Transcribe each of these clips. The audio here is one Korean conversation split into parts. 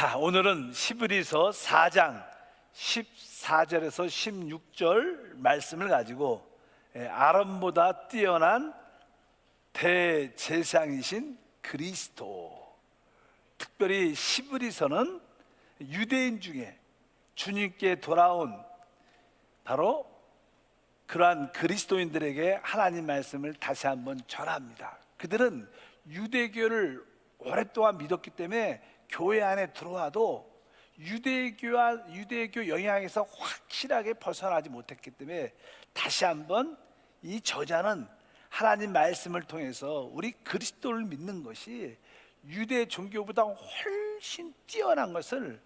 자, 오늘은 히브리서 4장 14절에서 16절 말씀을 가지고 아론보다 뛰어난 대제사장이신 그리스도, 특별히 히브리서는 유대인 중에 주님께 돌아온 바로 그러한 그리스도인들에게 하나님 말씀을 다시 한번 전합니다. 그들은 유대교를 오랫동안 믿었기 때문에 교회 안에 들어와도 유대교 영향에서 확실하게 벗어나지 못했기 때문에 다시 한번 이 저자는 하나님 말씀을 통해서 우리 그리스도를 믿는 것이 유대 종교보다 훨씬 뛰어난 것을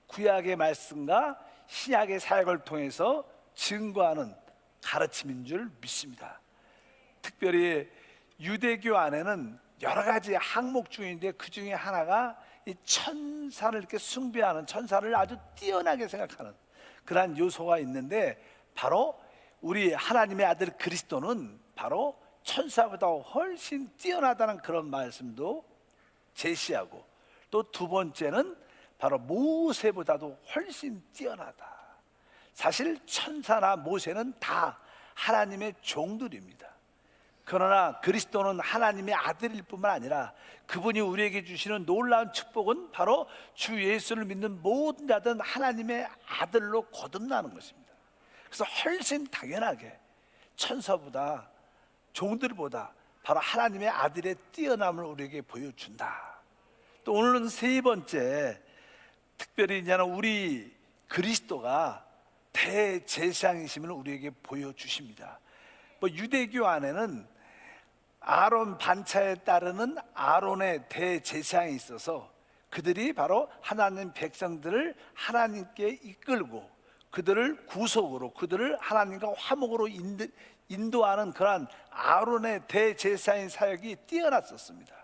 구약의 말씀과 신약의 사역을 통해서 증거하는 가르침인 줄 믿습니다. 특별히 유대교 안에는 여러 가지 항목 중인데 그 중에 하나가 이 천사를 이렇게 숭배하는, 천사를 아주 뛰어나게 생각하는 그러한 요소가 있는데, 바로 우리 하나님의 아들 그리스도는 바로 천사보다 훨씬 뛰어나다는 그런 말씀도 제시하고, 또 두 번째는 바로 모세보다도 훨씬 뛰어나다. 사실 천사나 모세는 다 하나님의 종들입니다. 그러나 그리스도는 하나님의 아들일 뿐만 아니라 그분이 우리에게 주시는 놀라운 축복은 바로 주 예수를 믿는 모든 자들은 하나님의 아들로 거듭나는 것입니다. 그래서 훨씬 당연하게 천사보다, 종들보다 바로 하나님의 아들의 뛰어남을 우리에게 보여준다. 또 오늘은 세 번째, 특별히 이제는 우리 그리스도가 대제사장이심을 우리에게 보여주십니다. 유대교 안에는 아론 반차에 따르는 아론의 대제사장이 있어서 그들이 바로 하나님 백성들을 하나님께 이끌고 그들을 구속으로, 그들을 하나님과 화목으로 인도하는 그러한 아론의 대제사장의 사역이 뛰어났었습니다.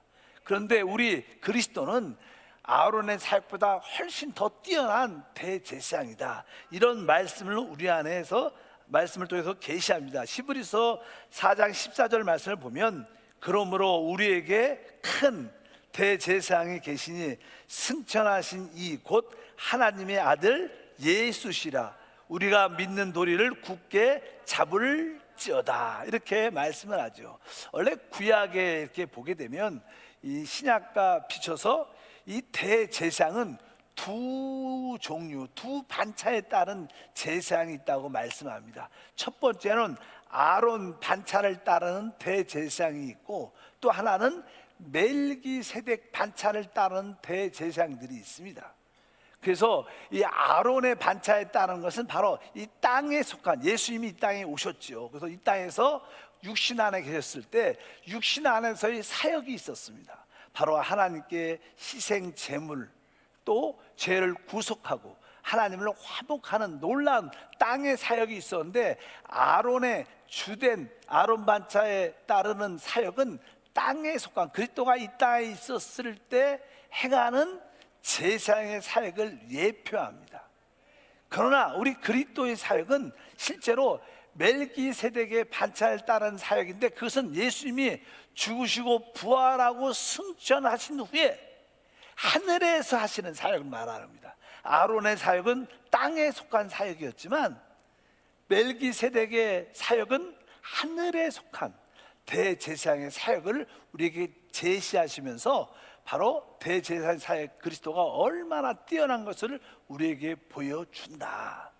그런데 우리 그리스도는 아론의 사역보다 훨씬 더 뛰어난 대제사장이다, 이런 말씀을 우리 안에서 말씀을 통해서 계시합니다. 히브리서 4장 14절 말씀을 보면, 그러므로 우리에게 큰 대제사장이 계시니 승천하신 이 곧 하나님의 아들 예수시라, 우리가 믿는 도리를 굳게 잡을지어다, 이렇게 말씀을 하죠. 원래 구약에 이렇게 보게 되면 이 신약과 비춰서 이 대제사장은 두 종류, 두 반차에 따른 제사장이 있다고 말씀합니다. 첫 번째는 아론 반차를 따르는 대제사장이 있고, 또 하나는 멜기세덱 반차를 따르는 대제사장들이 있습니다. 그래서 이 아론의 반차에 따르는 것은 바로 이 땅에 속한, 예수님이 이 땅에 오셨죠. 그래서 이 땅에서 육신 안에 계셨을 때 육신 안에서의 사역이 있었습니다. 바로 하나님께 희생 제물, 또 죄를 구속하고 하나님을 화목하는 놀라운 땅의 사역이 있었는데, 아론의 주된 아론 반차에 따르는 사역은 땅에 속한, 그리스도가 이 땅에 있었을 때 행하는 제사장의 사역을 예표합니다. 그러나 우리 그리스도의 사역은 실제로 멜기세덱의 반차를 따른 사역인데, 그것은 예수님이 죽으시고 부활하고 승천하신 후에 하늘에서 하시는 사역을 말합니다. 아론의 사역은 땅에 속한 사역이었지만 멜기세덱의 사역은 하늘에 속한 대제사장의 사역을 우리에게 제시하시면서 바로 대제사장 사역 그리스도가 얼마나 뛰어난 것을 우리에게 보여준다.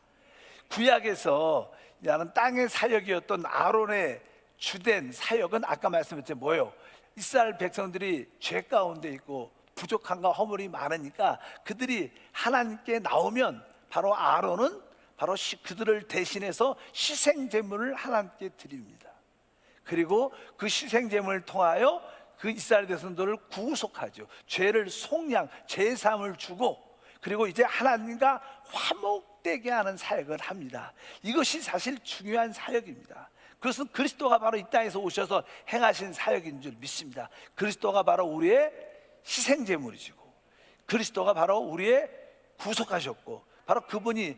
구약에서 나는 땅의 사역이었던 아론의 주된 사역은 아까 말씀드렸죠, 뭐예요? 이스라엘 백성들이 죄 가운데 있고 부족함과 허물이 많으니까 그들이 하나님께 나오면 바로 아론은 바로 그들을 대신해서 희생제물을 하나님께 드립니다. 그리고 그 희생제물을 통하여 그 이스라엘 백성들을 구속하죠. 죄를 속량, 제사함을 주고, 그리고 이제 하나님과 화목되게 하는 사역을 합니다. 이것이 사실 중요한 사역입니다. 그것은 그리스도가 바로 이 땅에서 오셔서 행하신 사역인 줄 믿습니다. 그리스도가 바로 우리의 희생제물이시고, 그리스도가 바로 우리의 구속하셨고, 바로 그분이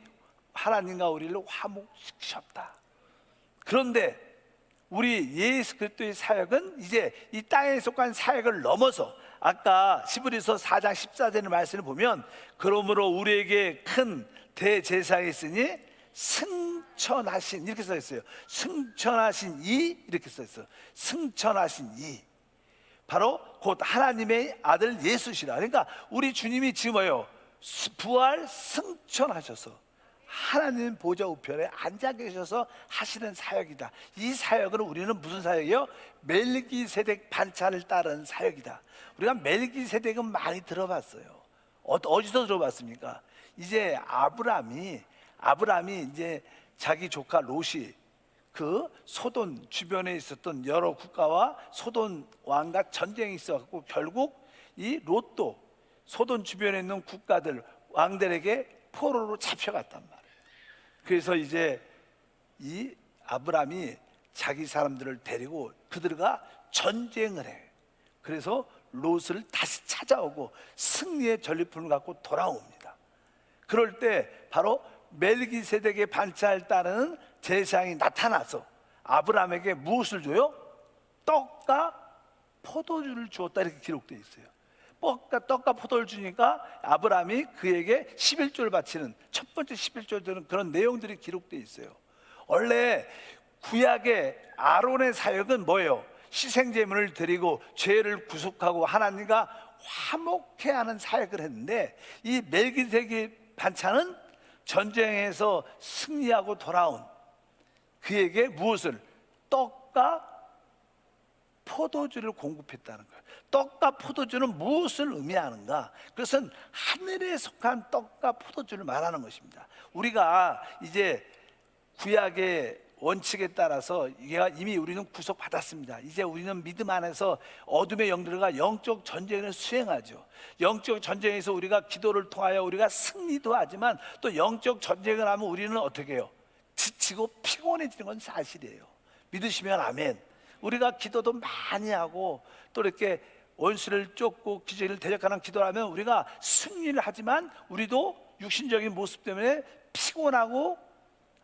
하나님과 우리를 화목시키셨다. 그런데 우리 예수 그리스도의 사역은 이제 이 땅에 속한 사역을 넘어서 아까 히브리서 4장 14절의 말씀을 보면 그러므로 우리에게 큰 대제사장이 있으니 승천하신, 이렇게 써 있어요. 승천하신 이, 이렇게 써 있어요. 승천하신 이, 바로 곧 하나님의 아들 예수시라. 그러니까 우리 주님이 지금 뭐예요? 부활 승천하셔서 하나님 보좌 우편에 앉아 계셔서 하시는 사역이다. 이 사역은 우리는 무슨 사역이요? 멜기세덱 반차를 따른 사역이다. 우리가 멜기세덱은 많이 들어봤어요. 어디서 들어봤습니까? 이제 아브라함이 이제 자기 조카 롯이 그 소돈 주변에 있었던 여러 국가와 소돈 왕과 전쟁이 있어갖고 결국 이 롯도 소돈 주변에 있는 국가들 왕들에게 포로로 잡혀갔단 말이에요. 그래서 이제 이 아브라함이 자기 사람들을 데리고 그들과 전쟁을 해. 그래서 롯을 다시 찾아오고 승리의 전리품을 갖고 돌아옵니다. 그럴 때 바로 멜기세덱의 반차를 따르는 제사장이 나타나서 아브라함에게 무엇을 줘요? 떡과 포도주를 주었다, 이렇게 기록되어 있어요. 떡과 포도를 주니까 아브라함이 그에게 11조를 바치는 첫 번째 11조를 드는 그런 내용들이 기록되어 있어요. 원래 구약의 아론의 사역은 뭐예요? 희생제물을 드리고 죄를 구속하고 하나님과 화목해 하는 사역을 했는데, 이 멜기세덱의 반차는 전쟁에서 승리하고 돌아온 그에게 무엇을? 떡과 포도주를 공급했다는 거예요. 떡과 포도주는 무엇을 의미하는가? 그것은 하늘에 속한 떡과 포도주를 말하는 것입니다. 우리가 이제 구약의 원칙에 따라서 이미 우리는 구속받았습니다. 이제 우리는 믿음 안에서 어둠의 영들과 영적 전쟁을 수행하죠. 영적 전쟁에서 우리가 기도를 통하여 우리가 승리도 하지만 또 영적 전쟁을 하면 우리는 어떻게 해요? 지치고 피곤해지는 건 사실이에요. 믿으시면 아멘. 우리가 기도도 많이 하고 또 이렇게 원수를 쫓고 기적을 대적하는 기도를 하면 우리가 승리를 하지만 우리도 육신적인 모습 때문에 피곤하고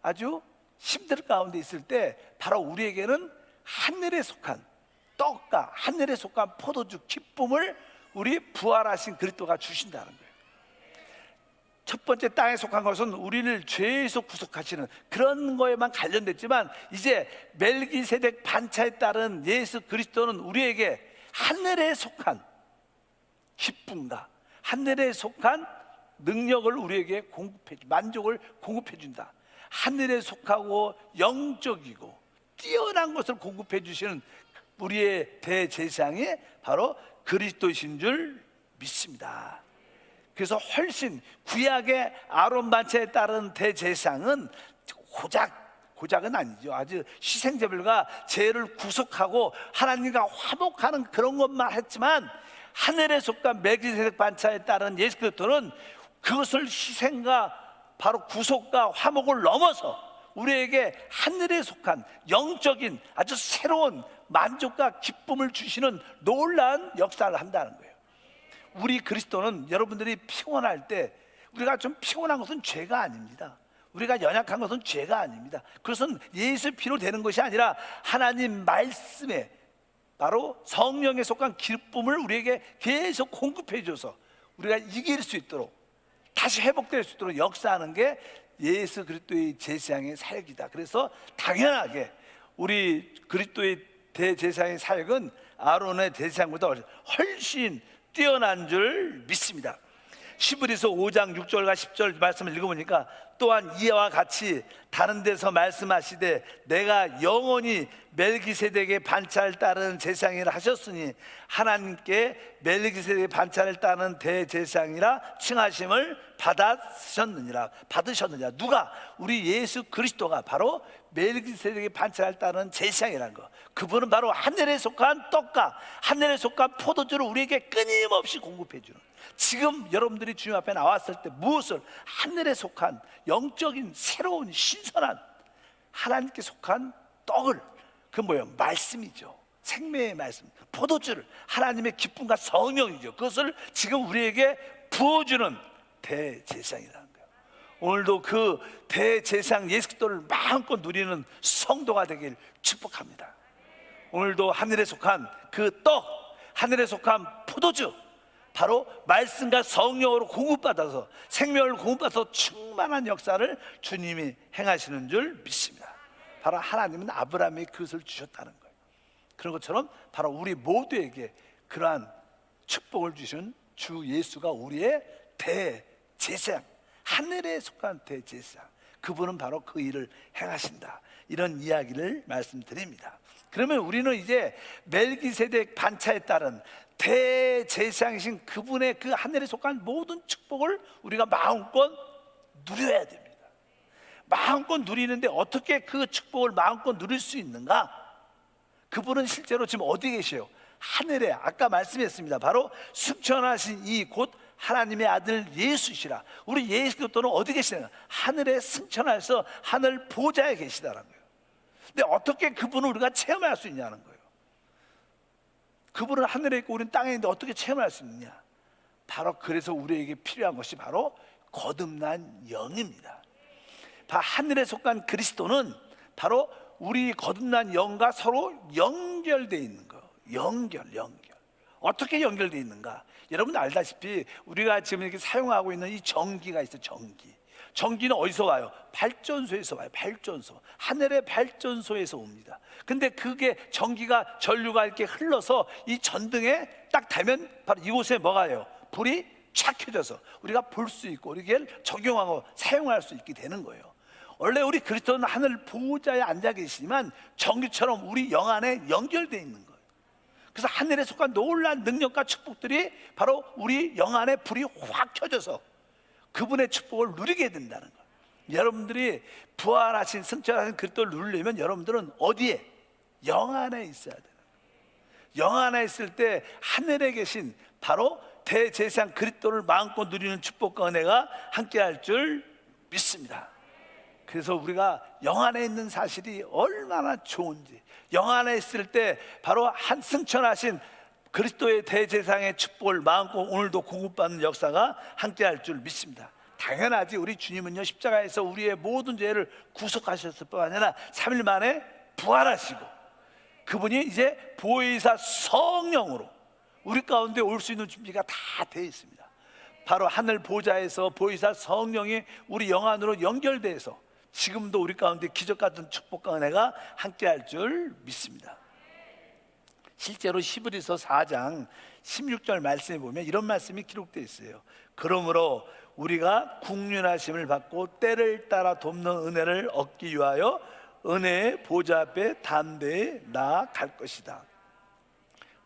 아주 힘들 가운데 있을 때 바로 우리에게는 하늘에 속한 떡과 하늘에 속한 포도주 기쁨을 우리 부활하신 그리스도가 주신다는 거예요. 첫 번째 땅에 속한 것은 우리를 죄에서 구속하시는 그런 거에만 관련됐지만, 이제 멜기세덱 반차에 따른 예수 그리스도는 우리에게 하늘에 속한 기쁨과 하늘에 속한 능력을 우리에게 공급해, 만족을 공급해 준다. 하늘에 속하고 영적이고 뛰어난 것을 공급해 주시는 우리의 대제사장이 바로 그리스도이신 줄 믿습니다. 그래서 구약의 아론 반차에 따른 대제사장은 고작은 아니죠. 아주 희생제물과 죄를 구속하고 하나님과 화목하는 그런 것만 했지만, 하늘에 속한 멜기세덱 반차에 따른 예수 그리스도는 그것을 희생과 바로 구속과 화목을 넘어서 우리에게 하늘에 속한 영적인 아주 새로운 만족과 기쁨을 주시는 놀라운 역사를 한다는 거예요. 우리 그리스도는 여러분들이 피곤할 때, 우리가 좀 피곤한 것은 죄가 아닙니다. 우리가 연약한 것은 죄가 아닙니다. 그것은 예수 피로 되는 것이 아니라 하나님 말씀에 바로 성령에 속한 기쁨을 우리에게 계속 공급해 줘서 우리가 이길 수 있도록, 다시 회복될 수 있도록 역사하는 게 예수 그리스도의 제사장의 사역이다. 그래서 당연하게 우리 그리스도의 대제사장의 사역은 아론의 대제사장보다 훨씬 뛰어난 줄 믿습니다. 히브리서 5장 6절과 10절 말씀을 읽어보니까, 또한 이와 같이 다른 데서 말씀하시되 내가 영원히 멜기세덱의 반차를 따르는 제사장이라 하셨으니 하나님께 멜기세덱의 반차를 따르는 대제사장이라 칭하심을 받으셨느니라. 누가? 우리 예수 그리스도가 바로 멜기세덱의 반차를 따르는 제사장이라는 거. 그분은 바로 하늘에 속한 떡과 하늘에 속한 포도주를 우리에게 끊임없이 공급해 주는, 지금 여러분들이 주님 앞에 나왔을 때 무엇을? 하늘에 속한 영적인 새로운 신선한 하나님께 속한 떡을, 그 뭐예요? 말씀이죠. 생명의 말씀, 포도주를, 하나님의 기쁨과 성령이죠. 그것을 지금 우리에게 부어주는 대제사장이라는 거예요. 오늘도 그 대제사장 예수 그리스도를 마음껏 누리는 성도가 되길 축복합니다. 오늘도 하늘에 속한 그 떡, 하늘에 속한 포도주, 바로 말씀과 성령으로 공급받아서 생명을 공급받아서 충만한 역사를 주님이 행하시는 줄 믿습니다. 바로 하나님은 아브라함에게 그것을 주셨다는 거예요. 그런 것처럼 바로 우리 모두에게 그러한 축복을 주신 주 예수가 우리의 대제사장, 하늘에 속한 대제사장, 그분은 바로 그 일을 행하신다, 이런 이야기를 말씀드립니다. 그러면 우리는 이제 멜기세덱 반차에 따른 대제사장이신 그분의 그 하늘에 속한 모든 축복을 우리가 마음껏 누려야 됩니다. 마음껏 누리는데 어떻게 그 축복을 마음껏 누릴 수 있는가? 그분은 실제로 지금 어디 계세요? 하늘에, 아까 말씀했습니다. 바로 승천하신 이 곧 하나님의 아들 예수시라. 우리 예수 그리스도는 어디 계시냐? 하늘에 승천하셔서 하늘 보좌에 계시다는 거예요. 근데 어떻게 그분을 우리가 체험할 수 있냐는 거예요. 그분은 하늘에 있고 우리는 땅에 있는데 어떻게 체험할 수 있느냐? 바로 그래서 우리에게 필요한 것이 바로 거듭난 영입니다. 하늘에 속한 그리스도는 바로 우리 거듭난 영과 서로 연결되어 있는 거예요. 연결. 어떻게 연결되어 있는가? 여러분 알다시피 우리가 지금 이렇게 사용하고 있는 이 전기가 있어요. 전기는 어디서 와요? 발전소에서 와요. 발전소, 하늘의 발전소에서 옵니다. 근데 그게 전기가, 전류가 이렇게 흘러서 이 전등에 딱 닿으면 바로 이곳에 뭐가 요? 불이 촥 켜져서 우리가 볼 수 있고 이렇게 적용하고 사용할 수 있게 되는 거예요. 원래 우리 그리스도는 하늘 보좌에 앉아 계시지만 전기처럼 우리 영 안에 연결되어 있는 거예요. 그래서 하늘에 속한 놀라운 능력과 축복들이 바로 우리 영 안에 불이 확 켜져서 그분의 축복을 누리게 된다는 거예요. 여러분들이 부활하신, 승천하신 그리스도를 누리려면 여러분들은 어디에? 영 안에 있어야 돼요. 영 안에 있을 때 하늘에 계신 바로 대제사장 그리스도를 마음껏 누리는 축복과 은혜가 함께할 줄 믿습니다. 그래서 우리가 영 안에 있는 사실이 얼마나 좋은지, 영 안에 있을 때 바로 한 승천하신 그리스도의 대제사장의 축복을 마음껏 오늘도 공급받는 역사가 함께할 줄 믿습니다. 당연하지. 우리 주님은요, 십자가에서 우리의 모든 죄를 구속하셨을 뿐 아니라 3일 만에 부활하시고 그분이 이제 보혜사 성령으로 우리 가운데 올 수 있는 준비가 다 되어 있습니다. 바로 하늘 보좌에서 보혜사 성령이 우리 영 안으로 연결돼서 지금도 우리 가운데 기적 같은 축복과 은혜가 함께할 줄 믿습니다. 실제로 히브리서 4장 16절 말씀에 보면 이런 말씀이 기록되어 있어요. 그러므로 우리가 국륜하심을 받고 때를 따라 돕는 은혜를 얻기 위하여 은혜의 보좌 앞에 담대히 나아갈 것이다.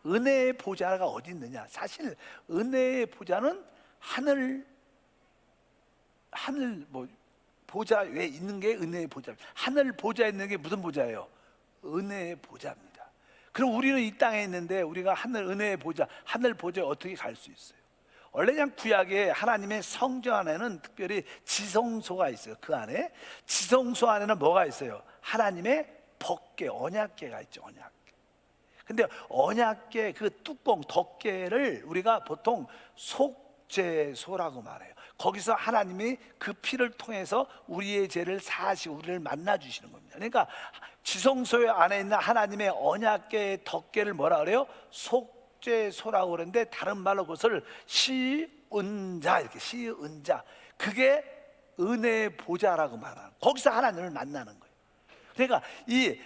은혜의 보좌가 어디 있느냐? 사실 은혜의 보좌는 하늘 보좌 왜 있는 게 은혜의 보좌. 하늘 보좌에 있는 게 무슨 보좌예요? 은혜의 보좌입니다. 그럼 우리는 이 땅에 있는데 우리가 하늘 은혜의 보좌, 하늘 보좌에 어떻게 갈 수 있어요? 원래 그냥 구약에 하나님의 성전 안에는 특별히 지성소가 있어요. 그 안에 지성소 안에는 뭐가 있어요? 하나님의 법궤, 언약궤가 있죠. 언약궤. 근데 언약궤 그 뚜껑 덮개를 우리가 보통 속죄소라고 말해요. 거기서 하나님이 그 피를 통해서 우리의 죄를 사하시고 우리를 만나 주시는 겁니다. 그러니까 지성소 안에 있는 하나님의 언약궤의 덮개를 뭐라 그래요? 속죄소라고 그러는데 다른 말로 그것을 시은자, 이렇게 시은자, 그게 은혜의 보좌라고 말하는, 거기서 하나님을 만나는 거예요. 그러니까 이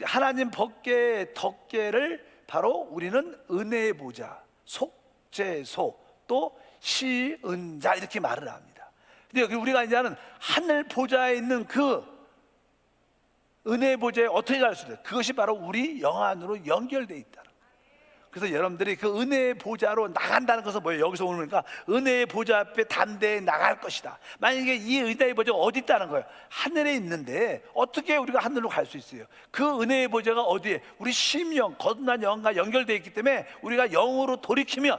하나님 법궤의 덮개를 바로 우리는 은혜의 보좌, 속죄소, 또 시은자 이렇게 말을 합니다. 근데 여기 우리가 이제는 하늘 보좌에 있는 그 은혜의 보좌에 어떻게 갈 수 있어요? 그것이 바로 우리 영 안으로 연결되어 있다는 거예요. 그래서 여러분들이 그 은혜의 보좌로 나간다는 것은 뭐예요? 여기서 오니까 은혜의 보좌 앞에 담대히 나갈 것이다. 만약에 이 은혜의 보좌가 어디 있다는 거예요? 하늘에 있는데 어떻게 우리가 하늘로 갈 수 있어요? 그 은혜의 보좌가 어디에? 우리 심령, 거듭난 영과 연결되어 있기 때문에 우리가 영으로 돌이키면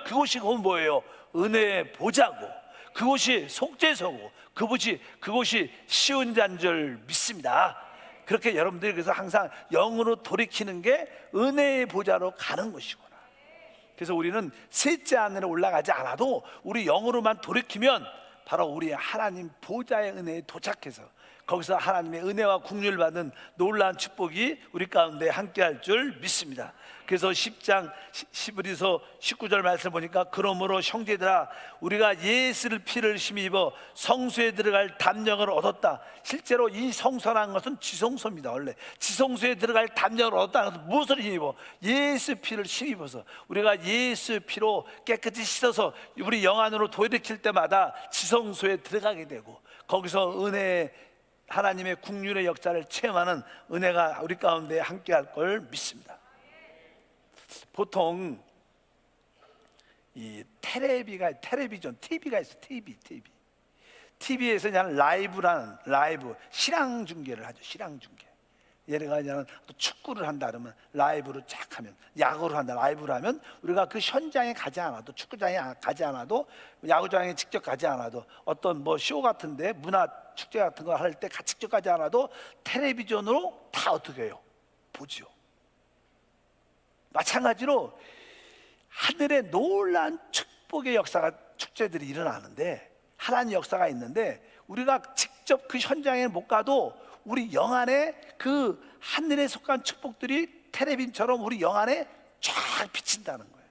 그곳이 그건 뭐예요? 은혜의 보좌고, 그곳이 속죄소고, 그곳이 쉬운 잔 줄 믿습니다. 그렇게 여러분들이 그래서 항상 영으로 돌이키는 게 은혜의 보좌로 가는 것이구나. 그래서 우리는 셋째 하늘에 올라가지 않아도 우리 영으로만 돌이키면 바로 우리 하나님 보좌의 은혜에 도착해서 거기서 하나님의 은혜와 국률을 받는 놀라운 축복이 우리 가운데 함께할 줄 믿습니다. 그래서 10장 11에서 19절 말씀 보니까 그러므로 형제들아 우리가 예수를 피를 힘입어 성소에 들어갈 담력을 얻었다. 실제로 이 성소라는 것은 지성소입니다. 원래 지성소에 들어갈 담력을 얻었다는 것은 무엇을 힘입어? 예수 피를 힘입어서 우리가 예수 피로 깨끗이 씻어서 우리 영 안으로 돌이킬 때마다 지성소에 들어가게 되고 거기서 은혜 하나님의 국률의 역사를 체험하는 은혜가 우리 가운데 함께할 걸 믿습니다. 보통 이 텔레비전 TV가 있어. TV에서 그냥 라이브 실황 중계를 하죠. 실황 중계. 얘네가 그냥 또 축구를 한다 그러면 라이브로 쫙 하면, 야구를 한다 라이브로 하면 우리가 그 현장에 가지 않아도, 축구장에 가지 않아도, 야구장에 직접 가지 않아도, 어떤 뭐 쇼 같은데 문화 축제 같은 거 할 때 직접 가지 않아도 텔레비전으로 다 어떻게 해요? 보지요. 마찬가지로 하늘의 놀라운 축복의 역사가, 축제들이 일어나는데, 하나님 역사가 있는데 우리가 직접 그 현장에 못 가도 우리 영 안에 그 하늘에 속한 축복들이 텔레비전처럼 우리 영 안에 쫙 비친다는 거예요.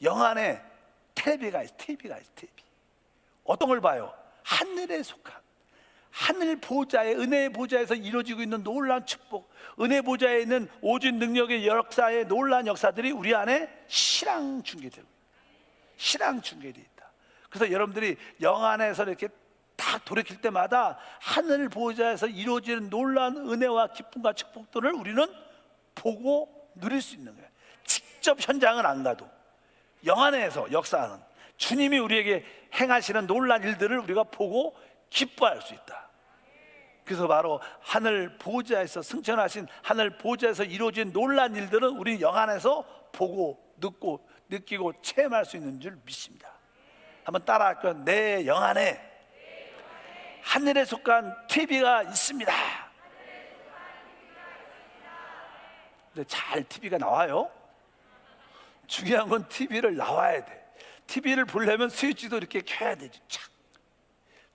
영 안에 TV가 있어. 어떤 걸 봐요? 하늘에 속한, 하늘 보좌의, 은혜의 보좌에서 이루어지고 있는 놀라운 축복, 은혜 보좌에 있는 오직 능력의 역사의 놀라운 역사들이 우리 안에 실황 중계되고, 실황 중계되어 있다. 그래서 여러분들이 영 안에서 이렇게 딱 돌이킬 때마다 하늘 보좌에서 이루어지는 놀라운 은혜와 기쁨과 축복들을 우리는 보고 누릴 수 있는 거예요. 직접 현장은 안 가도 영 안에서 역사하는 주님이 우리에게 행하시는 놀라운 일들을 우리가 보고 기뻐할 수 있다. 그래서 바로 하늘 보좌에서 승천하신 하늘 보좌에서 이루어진 놀라운 일들은 우리 영 안에서 보고 듣고 느끼고 체험할 수 있는 줄 믿습니다. 한번 따라할까요? 내 영 안에 하늘에 속한 TV가 있습니다. 근데 잘 TV가 나와요? 중요한 건 TV를 나와야 돼. TV를 보려면 스위치도 이렇게 켜야 되지. 착.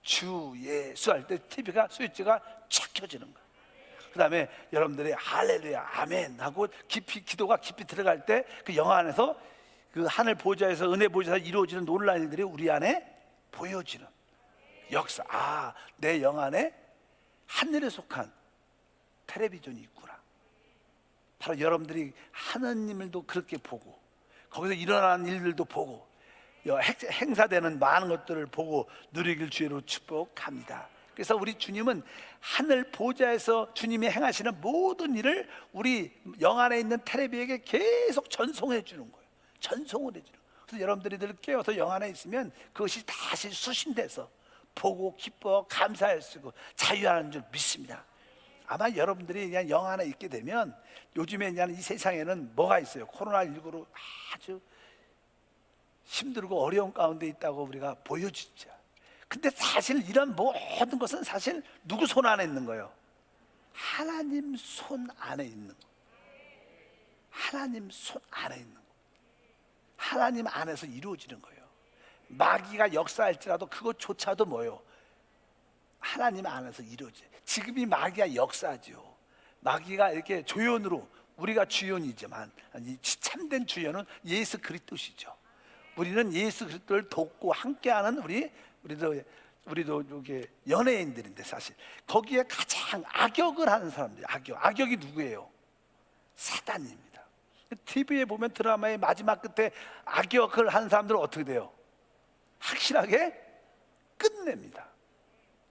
주 예수 할 때 TV가 스위치가 착 켜지는 거야. 그 다음에 여러분들이 할렐루야 아멘 하고 기도가 깊이 들어갈 때 그 영 안에서 그 하늘 보좌에서, 은혜 보좌에서 이루어지는 놀라운 일들이 우리 안에 보여지는 역사. 아, 내 영 안에 하늘에 속한 텔레비전이 있구나. 바로 여러분들이 하나님을도 그렇게 보고 거기서 일어나는 일들도 보고 행사되는 많은 것들을 보고 누리길 주의로 축복합니다. 그래서 우리 주님은 하늘 보좌에서 주님이 행하시는 모든 일을 우리 영 안에 있는 텔레비에게 계속 전송해 주는 거예요. 전송을 해주는 거예요. 그래서 여러분들이 늘 깨어서 영 안에 있으면 그것이 다시 수신돼서 보고 기뻐 감사할 수 있고 자유하는 줄 믿습니다. 아마 여러분들이 그냥 영 안에 있게 되면, 요즘에 그냥 이 세상에는 뭐가 있어요? 코로나19로 아주 힘들고 어려운 가운데 있다고 우리가 보여주죠. 근데 사실 이런 모든 것은 사실 누구 손 안에 있는 거예요? 하나님 손 안에 있는 거. 하나님 손 안에 있는 거. 하나님 안에서 이루어지는 거예요. 마귀가 역사할지라도 그것조차도 뭐예요? 하나님 안에서 이루어져요. 지금 이 마귀가 역사죠. 마귀가 이렇게 조연으로, 우리가 주연이지만 참된 주연은 예수 그리스도시죠. 우리는 예수 그리스도를 돕고 함께하는 우리도 이게 연예인들인데, 사실 거기에 가장 악역을 하는 사람들이, 악역이 누구예요? 사단입니다. TV에 보면 드라마의 마지막 끝에 악역을 하는 사람들은 어떻게 돼요? 확실하게 끝냅니다.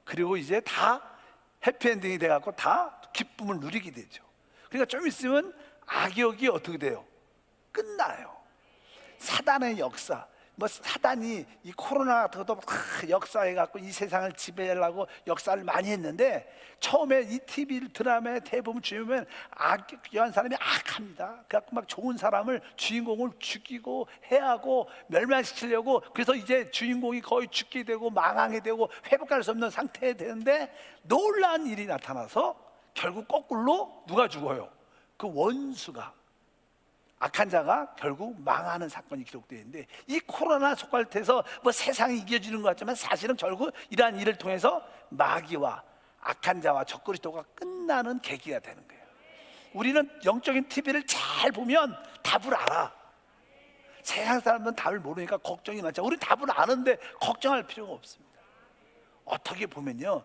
그리고 이제 다 해피엔딩이 돼갖고 다 기쁨을 누리게 되죠. 그러니까 좀 있으면 악역이 어떻게 돼요? 끝나요. 사단의 역사, 뭐 사단이 이 코로나 같은 것도 역사해갖고 이 세상을 지배하려고 역사를 많이 했는데, 처음에 이 TV 드라마에 대부분 주인공은 악한 사람이 악합니다. 그래갖고 막 좋은 사람을, 주인공을 죽이고 해하고 멸망시키려고, 그래서 이제 주인공이 거의 죽게 되고 망하게 되고 회복할 수 없는 상태에 되는데, 놀라운 일이 나타나서 결국 거꾸로 누가 죽어요? 그 원수가, 악한 자가 결국 망하는 사건이 기록되어 있는데, 이 코로나 속발돼서 뭐 세상이 이겨지는 것 같지만 사실은 결국 이러한 일을 통해서 마귀와 악한 자와 적그리스도가 끝나는 계기가 되는 거예요. 우리는 영적인 TV를 잘 보면 답을 알아. 세상 사람들은 답을 모르니까 걱정이 많죠. 우리는 답을 아는데 걱정할 필요가 없습니다. 어떻게 보면요,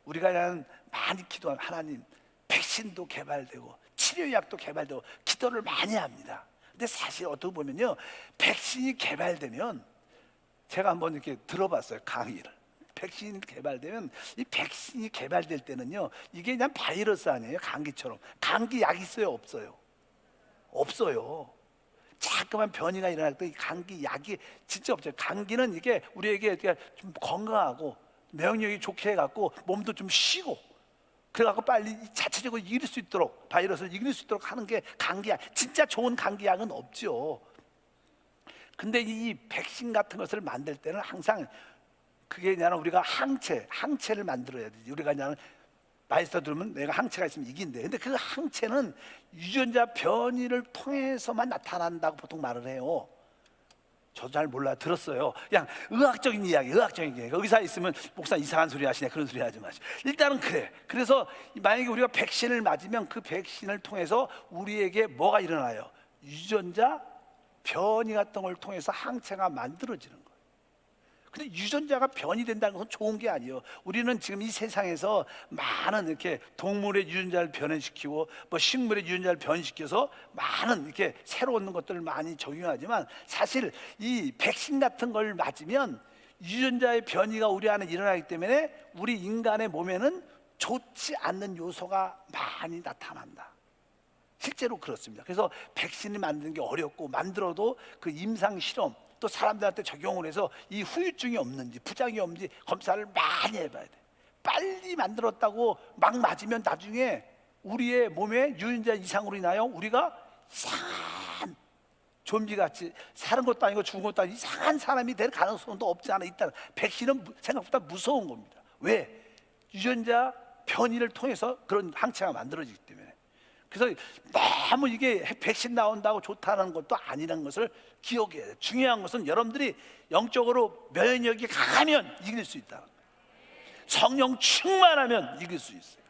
우리가 그냥 많이 기도하면 하나님, 백신도 개발되고 치료약도 개발되고 기도를 많이 합니다. 근데 사실 어떻게 보면요, 백신이 개발되면, 제가 한번 이렇게 들어봤어요, 강의를. 백신이 개발되면, 이 백신이 개발될 때는요, 이게 그냥 바이러스 아니에요, 감기처럼. 감기 약 있어요, 없어요? 없어요. 자꾸만 변이가 일어날 때 이 감기 약이 진짜 없어요. 감기는 이게 우리에게 좀 건강하고 면역력이 좋게 해갖고 몸도 좀 쉬고, 그래갖고 빨리 자체적으로 이길 수 있도록, 바이러스를 이길 수 있도록 하는 게 감기약. 진짜 좋은 감기약은 없죠. 근데 이 백신 같은 것을 만들 때는 항상 그게 그냥 우리가 항체를 만들어야 되지. 우리가 그냥 마이스터 들으면 내가 항체가 있으면 이긴대. 근데 그 항체는 유전자 변이를 통해서만 나타난다고 보통 말을 해요. 저도 잘 몰라, 들었어요. 그냥 의학적인 이야기. 의사 있으면 목사 이상한 소리 하시네, 그런 소리 하지 마시고. 일단은 그래. 그래서 만약에 우리가 백신을 맞으면 그 백신을 통해서 우리에게 뭐가 일어나요? 유전자 변이 같은 걸 통해서 항체가 만들어지는 거예요. 근데 유전자가 변이된다는 것은 좋은 게 아니에요. 우리는 지금 이 세상에서 많은 이렇게 동물의 유전자를 변화시키고 뭐 식물의 유전자를 변시켜서 많은 이렇게 새로운 것들을 많이 적용하지만, 사실 이 백신 같은 걸 맞으면 유전자의 변이가 우리 안에 일어나기 때문에 우리 인간의 몸에는 좋지 않는 요소가 많이 나타난다. 실제로 그렇습니다. 그래서 백신을 만드는 게 어렵고, 만들어도 그 임상 실험, 또 사람들한테 적용을 해서 이 후유증이 없는지 부작용이 없는지 검사를 많이 해봐야 돼. 빨리 만들었다고 막 맞으면 나중에 우리의 몸에 유전자 이상으로 인하여 우리가 이상한 좀비같이, 사는 것도 아니고 죽은 것도 아니고 이상한 사람이 될 가능성도 없지 않아 있다. 백신은 생각보다 무서운 겁니다. 왜? 유전자 변이를 통해서 그런 항체가 만들어지기 때문에. 그래서 너무 이게 백신 나온다고 좋다는 것도 아니라는 것을 기억해야 돼요. 중요한 것은 여러분들이 영적으로 면역력이 강하면 이길 수 있다. 성령 충만하면 이길 수 있어요.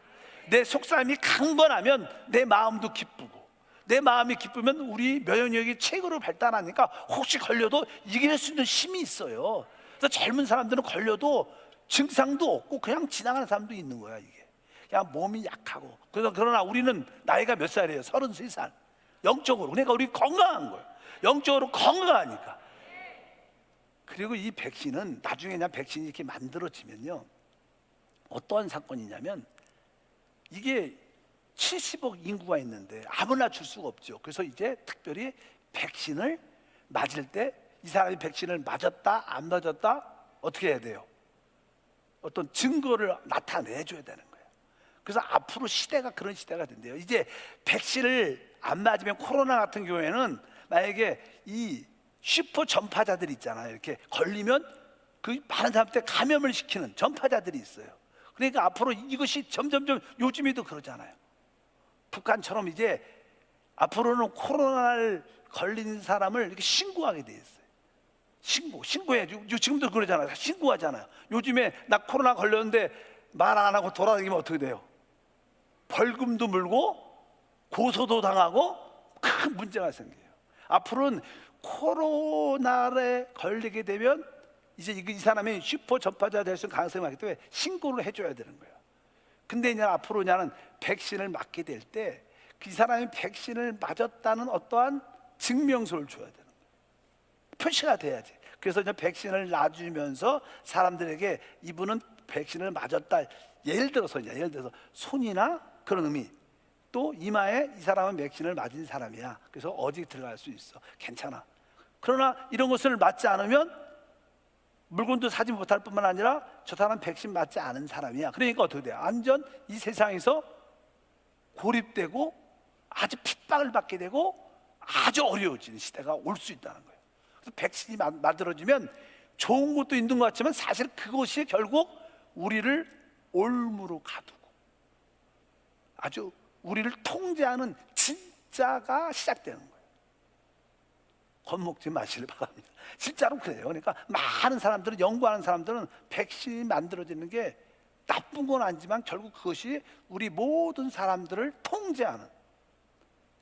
내 속사람이 강건하면 내 마음도 기쁘고, 내 마음이 기쁘면 우리 면역력이 최고로 발달하니까 혹시 걸려도 이길 수 있는 힘이 있어요. 그래서 젊은 사람들은 걸려도 증상도 없고 그냥 지나가는 사람도 있는 거야. 이게 그냥 몸이 약하고. 그러나 우리는 나이가 몇 살이에요? 33살. 영적으로. 그러니까 우리 건강한 거예요. 영적으로 건강하니까. 그리고 이 백신은 나중에 그냥 백신이 이렇게 만들어지면요, 어떠한 사건이냐면, 이게 70억 인구가 있는데 아무나 줄 수가 없죠. 그래서 이제 특별히 백신을 맞을 때 이 사람이 백신을 맞았다 안 맞았다 어떻게 해야 돼요? 어떤 증거를 나타내줘야 되는 거예요. 그래서 앞으로 시대가 그런 시대가 된대요. 이제 백신을 안 맞으면, 코로나 같은 경우에는 만약에 이 슈퍼 전파자들 있잖아요. 이렇게 걸리면 그 많은 사람한테 감염을 시키는 전파자들이 있어요. 그러니까 앞으로 이것이 점점점, 요즘에도 그러잖아요. 북한처럼 이제 앞으로는 코로나를 걸린 사람을 이렇게 신고하게 돼 있어요. 신고해야죠. 지금도 그러잖아요. 신고하잖아요. 요즘에 나 코로나 걸렸는데 말 안 하고 돌아다니면 어떻게 돼요? 벌금도 물고 고소도 당하고 큰 문제가 생겨요. 앞으로는 코로나에 걸리게 되면 이제 이 사람이 슈퍼 전파자 될 수 있는 가능성이 많기 때문에 신고를 해줘야 되는 거예요. 근데 이제 앞으로 나는 백신을 맞게 될 때 그 사람이 백신을 맞았다는 어떠한 증명서를 줘야 되는 거예요. 표시가 돼야지. 그래서 이제 백신을 놔주면서 사람들에게 이분은 백신을 맞았다. 예를 들어서 손이나 그런 의미, 또 이마에 이 사람은 백신을 맞은 사람이야. 그래서 어디 들어갈 수 있어. 괜찮아. 그러나 이런 것을 맞지 않으면 물건도 사지 못할 뿐만 아니라 저 사람 백신 맞지 않은 사람이야. 그러니까 어떻게 돼요? 완전 이 세상에서 고립되고 아주 핍박을 받게 되고 아주 어려워지는 시대가 올 수 있다는 거예요. 그래서 백신이 만들어지면 좋은 것도 있는 것 같지만 사실 그것이 결국 우리를 올무로 가두고 아주 우리를 통제하는 진짜가 시작되는 거예요. 겁먹지 마시길 바랍니다. 진짜로 그래요. 그러니까 많은 사람들은, 연구하는 사람들은 백신이 만들어지는 게 나쁜 건 아니지만 결국 그것이 우리 모든 사람들을 통제하는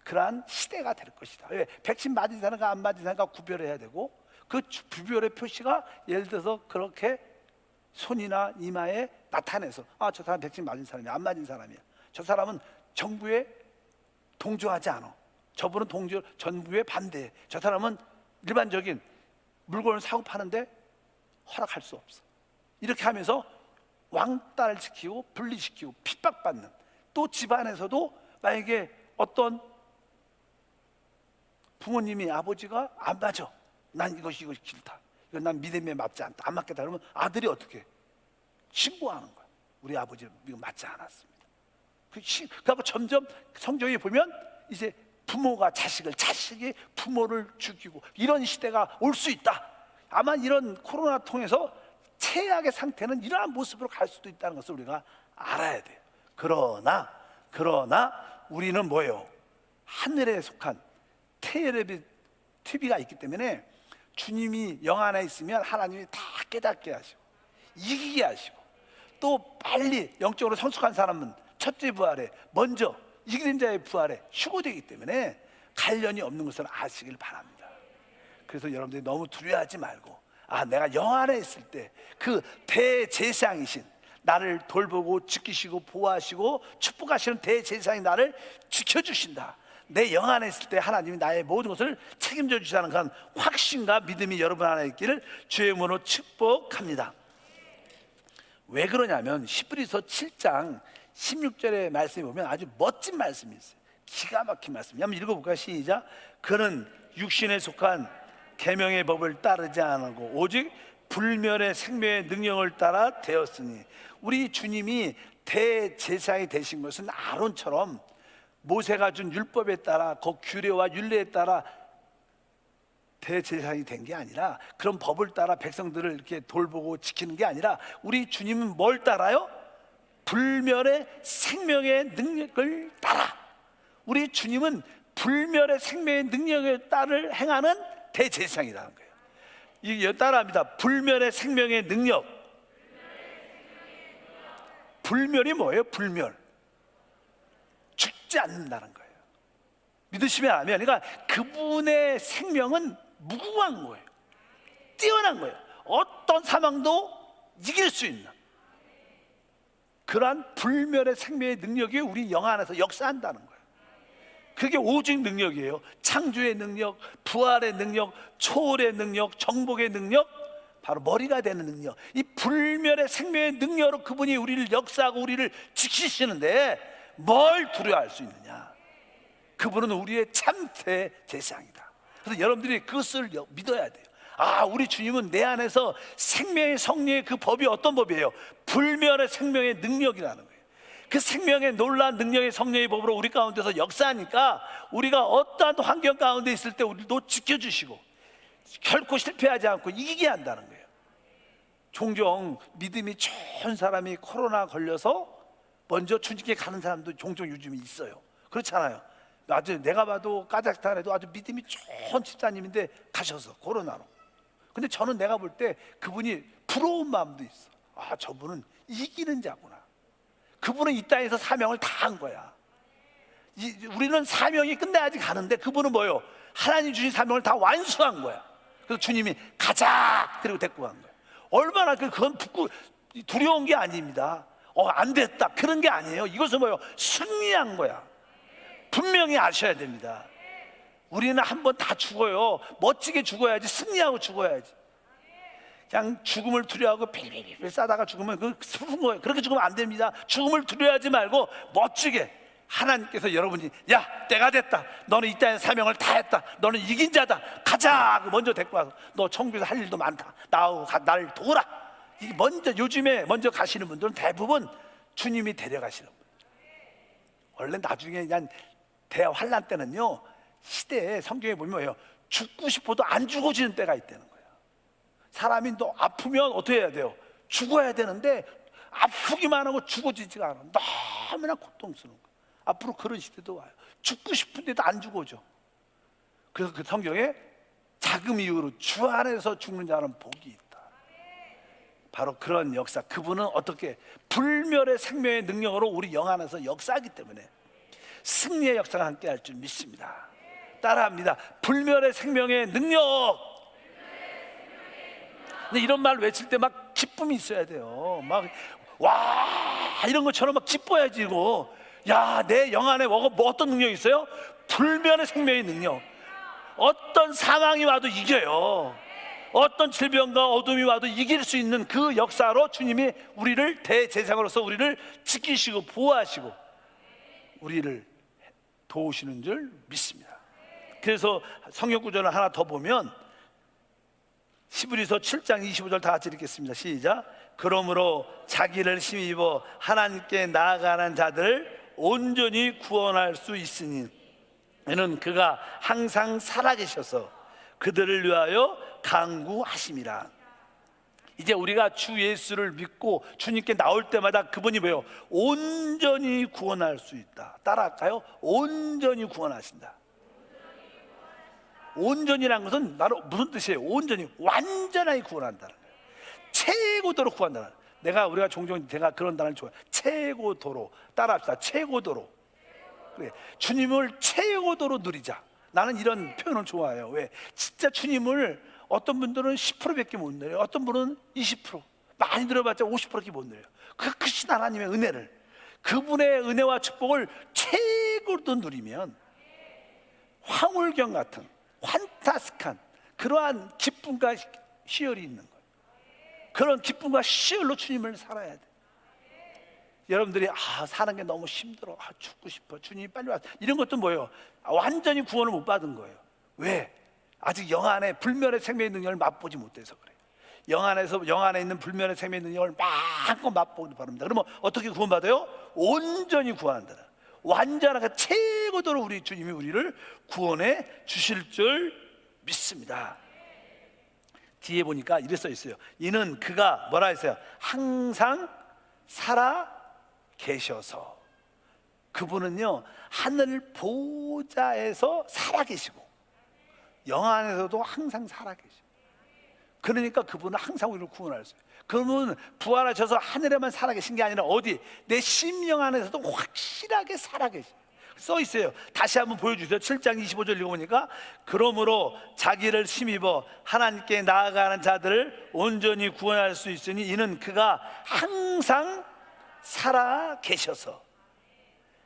그러한 시대가 될 것이다. 왜? 백신 맞은 사람과 안 맞은 사람과 구별해야 되고, 그 구별의 표시가 예를 들어서 그렇게 손이나 이마에 나타내서 저 사람 백신 맞은 사람이야, 안 맞은 사람이야, 저 사람은 정부에 동조하지 않아, 저분은 정부에 반대해, 저 사람은 일반적인 물건을 사고 파는데 허락할 수 없어. 이렇게 하면서 왕따를 시키고 분리시키고 핍박받는, 또 집안에서도 만약에 어떤 부모님이 아버지가 안 맞아, 난 이것이 싫다, 이건 난 믿음에 맞지 않다, 안 맞겠다, 그러면 아들이 어떻게 신고하는 거야. 우리 아버지 이거 맞지 않았습니다. 그러니까 점점 성경에 보면 이제 부모가 자식을, 자식이 부모를 죽이고 이런 시대가 올 수 있다. 아마 이런 코로나 통해서 최악의 상태는 이러한 모습으로 갈 수도 있다는 것을 우리가 알아야 돼요. 그러나 우리는 뭐예요? 하늘에 속한 테레비 TV가 있기 때문에 주님이 영 안에 있으면 하나님이 다 깨닫게 하시고 이기게 하시고, 또 빨리 영적으로 성숙한 사람은 첫째 부활에 먼저 이기는 자의 부활에 휴고되기 때문에 관련이 없는 것을 아시길 바랍니다. 그래서 여러분들이 너무 두려워하지 말고, 내가 영 안에 있을 때 그 대제사장이신 나를 돌보고 지키시고 보호하시고 축복하시는 대제사장이 나를 지켜주신다, 내 영 안에 있을 때 하나님이 나의 모든 것을 책임져 주시다는 그런 확신과 믿음이 여러분 안에 있기를 주의 이름으로 축복합니다. 왜 그러냐면 히브리서 7장 16절의 말씀에 보면 아주 멋진 말씀이 있어요. 기가 막힌 말씀이에요. 한번 읽어볼까요? 시작. 그는 육신에 속한 계명의 법을 따르지 않고 오직 불멸의 생명의 능력을 따라 되었으니, 우리 주님이 대제사장이 되신 것은 아론처럼 모세가 준 율법에 따라 그 규례와 율례에 따라 대제사장이 된 게 아니라, 그런 법을 따라 백성들을 이렇게 돌보고 지키는 게 아니라, 우리 주님은 뭘 따라요? 불멸의 생명의 능력을 따라. 우리 주님은 불멸의 생명의 능력에 따를 행하는 대제사장이라는 거예요. 이게 따라합니다. 불멸의 생명의 능력. 불멸이 뭐예요? 불멸, 죽지 않는다는 거예요. 믿으시면 아멘. 그러니까 그분의 생명은 무궁한 거예요. 뛰어난 거예요. 어떤 사망도 이길 수 있는 그러한 불멸의 생명의 능력이 우리 영 안에서 역사한다는 거예요. 그게 오직 능력이에요. 창조의 능력, 부활의 능력, 초월의 능력, 정복의 능력, 바로 머리가 되는 능력. 이 불멸의 생명의 능력으로 그분이 우리를 역사하고 우리를 지키시는데 뭘 두려워할 수 있느냐? 그분은 우리의 참대 제사장이다. 그래서 여러분들이 그것을 믿어야 돼요. 우리 주님은 내 안에서 생명의 성령의 그 법이 어떤 법이에요? 불멸의 생명의 능력이라는 거예요. 그 생명의 놀라운 능력의 성령의 법으로 우리 가운데서 역사하니까 우리가 어떠한 환경 가운데 있을 때 우리도 지켜주시고 결코 실패하지 않고 이기게 한다는 거예요. 종종 믿음이 좋은 사람이 코로나 걸려서 먼저 주님께 가는 사람도 종종 요즘 있어요. 그렇잖아요. 아주 내가 봐도 카자흐스탄에도 아주 믿음이 좋은 집사님인데 가셔서 코로나로. 근데 저는 내가 볼 때 그분이 부러운 마음도 있어. 저분은 이기는 자구나. 그분은 이 땅에서 사명을 다 한 거야. 우리는 사명이 끝나야지 가는데 그분은 뭐예요? 하나님 주신 사명을 다 완수한 거야. 그래서 주님이 가자 그리고 데리고 간 거야. 얼마나 그건 두려운 게 아닙니다. 안 됐다 그런 게 아니에요. 이것은 뭐예요? 승리한 거야. 분명히 아셔야 됩니다. 우리는 한 번 다 죽어요. 멋지게 죽어야지, 승리하고 죽어야지. 그냥 죽음을 두려워하고 빌빌빌 싸다가 죽으면 그 슬픈 거예요. 그렇게 죽으면 안 됩니다. 죽음을 두려워하지 말고 멋지게, 하나님께서 여러분이 야 때가 됐다, 너는 이 땅의 사명을 다 했다, 너는 이긴 자다, 가자 먼저 데리고 와서 너 천국에서 할 일도 많다, 나하고 나를 도우라. 이게 요즘에 먼저 가시는 분들은 대부분 주님이 데려가시는 거예요. 원래 나중에 그냥 대환란 때는요, 시대에 성경에 보면 뭐예요? 죽고 싶어도 안 죽어지는 때가 있다는 거예요. 사람이 또 아프면 어떻게 해야 돼요? 죽어야 되는데 아프기만 하고 죽어지지가 않아. 너무나 고통스러운 거예요. 앞으로 그런 시대도 와요. 죽고 싶은데도 안 죽어져. 그래서 그 성경에 자금 이후로 주 안에서 죽는 자는 복이 있다. 바로 그런 역사, 그분은 어떻게 불멸의 생명의 능력으로 우리 영 안에서 역사하기 때문에 승리의 역사가 함께 할 줄 믿습니다. 따라합니다. 불멸의 생명의 능력. 근데 이런 말 외칠 때 막 기쁨이 있어야 돼요. 막 와 이런 것처럼 막 기뻐야지. 이거 야, 내 영 안에 뭐 어떤 능력이 있어요? 불멸의 생명의 능력. 어떤 상황이 와도 이겨요. 어떤 질병과 어둠이 와도 이길 수 있는 그 역사로 주님이 우리를 대제사장으로서 우리를 지키시고 보호하시고 우리를 도우시는 줄 믿습니다. 그래서 성경 구절을 하나 더 보면 히브리서 7장 25절 다 같이 읽겠습니다. 시작. 그러므로 자기를 힘입어 하나님께 나아가는 자들을 온전히 구원할 수 있으니 이는 그가 항상 살아계셔서 그들을 위하여 강구하심이라. 이제 우리가 주 예수를 믿고 주님께 나올 때마다 그분이 뭐예요? 온전히 구원할 수 있다. 따라할까요? 온전히 구원하신다. 온전이라는 것은 바로 무슨 뜻이에요? 온전히 완전하게 구원한다는 거예요. 최고도로 구한다는 거예요. 우리가 종종 제가 그런 단어를 좋아해요. 최고도로. 따라합시다. 최고도로. 그래. 주님을 최고도로 누리자. 나는 이런 표현을 좋아해요. 왜? 진짜 주님을 어떤 분들은 10%밖에 못 누려요. 어떤 분은 20%, 많이 들어봤자 50%밖에 못 누려요. 그 크신 하나님의 은혜를, 그분의 은혜와 축복을 최고로 누리면 황홀경 같은 환타스한 그러한 기쁨과 희열이 있는 거예요. 그런 기쁨과 희열로 주님을 살아야 돼. 여러분들이 사는 게 너무 힘들어, 죽고 싶어, 주님이 빨리 와서, 이런 것도 뭐예요? 완전히 구원을 못 받은 거예요. 왜? 아직 영 안에 불멸의 생명의 능력을 맛보지 못해서 그래요. 영 안에 있는 불멸의 생명의 능력을 마음껏 맛보기 바랍니다. 그러면 어떻게 구원받아요? 온전히 구원한다. 완전하게 최고도로 우리 주님이 우리를 구원해 주실 줄 믿습니다. 뒤에 보니까 이래 써 있어요. 이는 그가 뭐라 했어요? 항상 살아 계셔서. 그분은요 하늘 보좌에서 살아 계시고 영 안에서도 항상 살아 계시고, 그러니까 그분은 항상 우리를 구원할 수 있어요. 그분은 부활하셔서 하늘에만 살아 계신 게 아니라 어디? 내 심령 안에서도 확실하게 살아 계시고 써 있어요. 다시 한번 보여주세요. 7장 25절 읽어보니까 그러므로 자기를 힘입어 하나님께 나아가는 자들을 온전히 구원할 수 있으니 이는 그가 항상 살아 계셔서,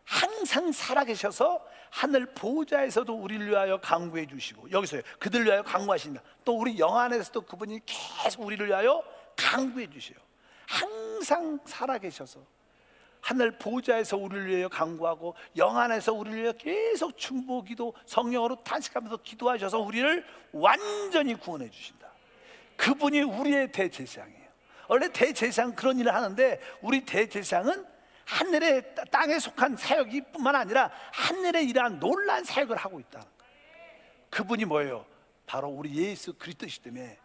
항상 살아 계셔서 하늘 보좌에서도 우리를 위하여 강구해 주시고, 여기서요 그들을 위하여 강구하신다. 또 우리 영 안에서도 그분이 계속 우리를 위하여 강구해 주셔요. 항상 살아 계셔서 하늘 보좌에서 우리를 위하여 강구하고 영 안에서 우리를 위하여 계속 중보기도 성령으로 탄식하면서 기도하셔서 우리를 완전히 구원해 주신다. 그분이 우리의 대제사장이에요. 원래 대제사장 그런 일을 하는데 우리 대제사장은 하늘의 땅에 속한 사역이 뿐만 아니라 하늘에 이러한 놀라운 사역을 하고 있다. 그분이 뭐예요? 바로 우리 예수 그리스도이기 때문에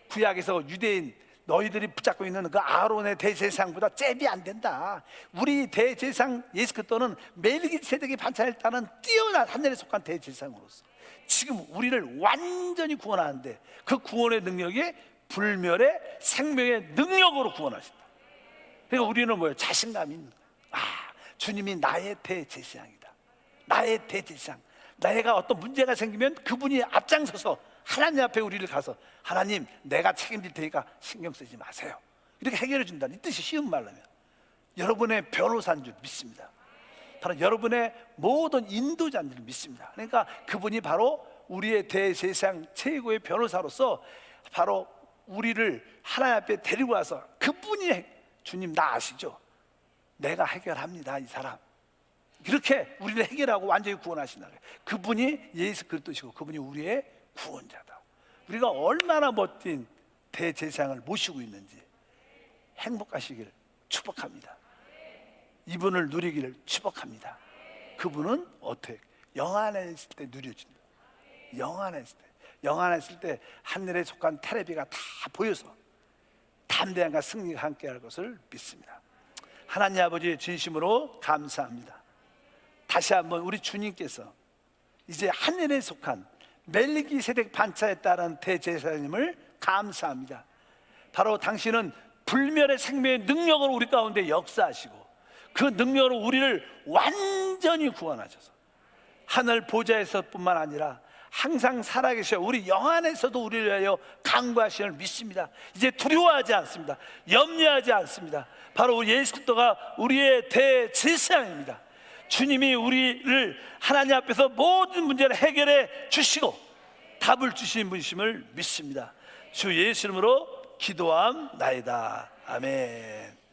구약에서 유대인 너희들이 붙잡고 있는 그 아론의 대제사장보다 잽이 안 된다. 우리 대제사장 예수 그리스도는 멜기세덱의 반차에 따른 뛰어난 하늘에 속한 대제사장으로서 지금 우리를 완전히 구원하는데 그 구원의 능력이 불멸의 생명의 능력으로 구원하신다. 그러니까 우리는 뭐예요? 자신감이 있는 거예요. 주님이 나의 대제사장이다. 나의 대제사장. 내가 어떤 문제가 생기면 그분이 앞장서서 하나님 앞에 우리를 가서 하나님 내가 책임질 테니까 신경 쓰지 마세요, 이렇게 해결해 준다는 이 뜻이 쉬운 말로 하면 여러분의 변호사인 줄 믿습니다. 바로 여러분의 모든 인도자인 줄 믿습니다. 그러니까 그분이 바로 우리의 대제사장 최고의 변호사로서 바로 우리를 하나님 앞에 데리고 와서 그분이 주님 나 아시죠? 내가 해결합니다 이 사람, 이렇게 우리를 해결하고 완전히 구원하신다. 그분이 예수 그리스도시고 그분이 우리의 구원자다. 우리가 얼마나 멋진 대제사장을 모시고 있는지 행복하시길 축복합니다. 이분을 누리기를 축복합니다. 그분은 어떻게? 영 안에 있을 때 누려진다. 영 안에 있을 때, 영 안에 있을 때 하늘에 속한 테레비가 다 보여서 담대함과 승리가 함께할 것을 믿습니다. 하나님 아버지 진심으로 감사합니다. 다시 한번 우리 주님께서 이제 하늘에 속한 멜기세덱 반차에 따른 대제사장님을 감사합니다. 바로 당신은 불멸의 생명의 능력으로 우리 가운데 역사하시고 그 능력으로 우리를 완전히 구원하셔서 하늘 보좌에서뿐만 아니라 항상 살아계셔 우리 영 안에서도 우리를 위하여 강구하시는 걸 믿습니다. 이제 두려워하지 않습니다. 염려하지 않습니다. 바로 우리 예수 그리스도가 우리의 대제사장입니다. 주님이 우리를 하나님 앞에서 모든 문제를 해결해 주시고 답을 주시는 분이심을 믿습니다. 주 예수 이름으로 기도함나이다. 아멘.